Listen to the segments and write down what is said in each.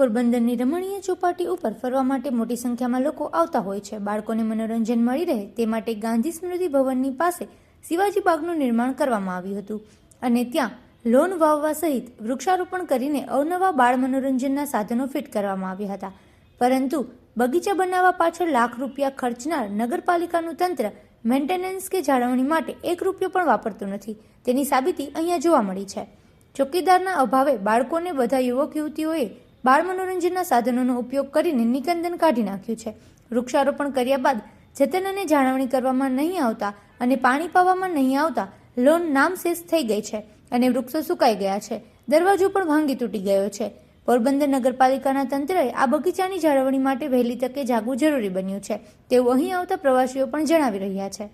પોરબંદરની રમણીય ચોપાટી ઉપર ફરવા માટે મોટી સંખ્યામાં લોકો આવતા હોય છે। બાળકોને મનોરંજન મળી રહે તે માટે ગાંધી સ્મૃતિ ભવનની પાસે શિવાજી બાગનું નિર્માણ કરવામાં આવ્યું હતું અને ત્યાં લોન વાવવા સહિત વૃક્ષારોપણ કરીને અવનવા બાળ મનોરંજનના સાધનો ફિટ કરવામાં આવ્યા હતા, પરંતુ બગીચા બનાવવા પાછળ લાખ રૂપિયા ખર્ચનાર નગરપાલિકાનું તંત્ર મેન્ટેનન્સ કે જાળવણી માટે 1 રૂપિયો પણ વાપરતું નથી, તેની સાબિતી અહીંયા જોવા મળી છે। ચોકીદારના અભાવે બાળકોને બધા યુવક યુવતીઓએ બાળ મનોરંજનના સાધનોનો ઉપયોગ કરીને નિકંદન કાઢી નાખ્યું છે। વૃક્ષારોપણ કર્યા બાદ જતન અને જાળવણી કરવામાં નહીં આવતા અને પાણી પાવામાં નહીં આવતા લોન નામશેષ થઈ ગઈ છે અને વૃક્ષો સુકાઈ ગયા છે, દરવાજો પણ ભાંગી તૂટી ગયો છે। પોરબંદર નગરપાલિકાના તંત્રએ આ બગીચાની જાળવણી માટે વહેલી તકે જાગવું જરૂરી બન્યું છે, તેવું અહીં આવતા પ્રવાસીઓ પણ જણાવી રહ્યા છે।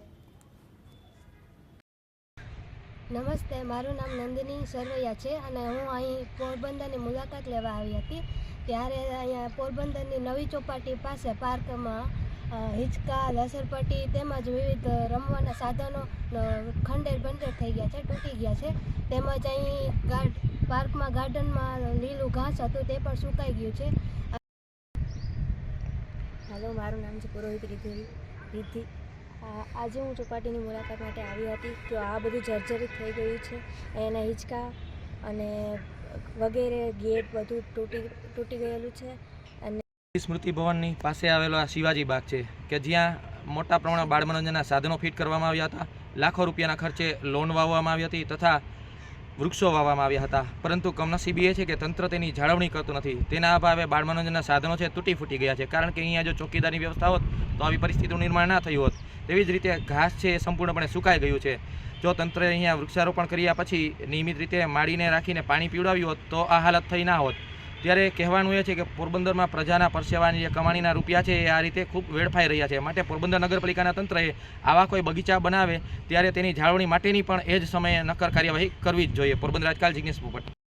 નમસ્તે, મારું નામ નંદિની સરવૈયા છે અને હું અહીં પોરબંદરની મુલાકાત લેવા આવી હતી। ત્યારે અહીંયા પોરબંદરની નવી ચોપાટી પાસે પાર્કમાં હિંચકા, લસરપટ્ટી તેમજ વિવિધ રમવાના સાધનો ખંડેર બંડેર થઈ ગયા છે, તૂટી ગયા છે। તેમજ અહીં પાર્કમાં ગાર્ડનમાં લીલું ઘાસ હતું તે પણ સુકાઈ ગયું છે। હેલો, મારું નામ છે પુરોહિત રિદ્ધિ। આજે હું ચોપાટીની મુલાકાત માટે આવી હતી તો આ બધું જર્જરિત થઈ ગયું છે, એના હિંચકા અને વગેરે ગેટ બધું તૂટી ગયેલું છે। અને સ્મૃતિ ભવનની પાસે આવેલો આ શિવાજી બાગ છે કે જ્યાં મોટા પ્રમાણમાં બાળ મનોરંજનના સાધનો ફિટ કરવામાં આવ્યા હતા, લાખો રૂપિયાના ખર્ચે લોન વાવવામાં આવી હતી તથા વૃક્ષો વાવવામાં આવ્યા હતા, પરંતુ કમનસીબી એ છે કે તંત્ર તેની જાળવણી કરતું નથી। તેના અભાવે બાળ મનોરંજનના સાધનો છે તૂટી ફૂટી ગયા છે, કારણ કે અહીંયા જો ચોકીદારની વ્યવસ્થા હોત તો આવી પરિસ્થિતિનું નિર્માણ ના થયું હોત। તેવી જ રીતે ઘાસ છે એ સંપૂર્ણપણે સુકાઈ ગયું છે। જો તંત્રએ અહીંયા વૃક્ષારોપણ કર્યા પછી નિયમિત રીતે માડીને રાખીને પાણી પીવડાવ્યું હોત તો આ હાલત થઈ ના હોત। ત્યારે કહેવાનું એ છે કે પોરબંદરમાં પ્રજાના પરસેવાની જે કમાણીના રૂપિયા છે એ આ રીતે ખૂબ વેડફાઈ રહ્યા છે, માટે પોરબંદર નગરપાલિકાના તંત્રએ આવા કોઈ બગીચા બનાવે ત્યારે તેની જાળવણી માટેની પણ એ જ સમયે નક્કર કાર્યવાહી કરવી જ જોઈએ। પોરબંદર આજકાલ જિગ્નેશ પોપટ।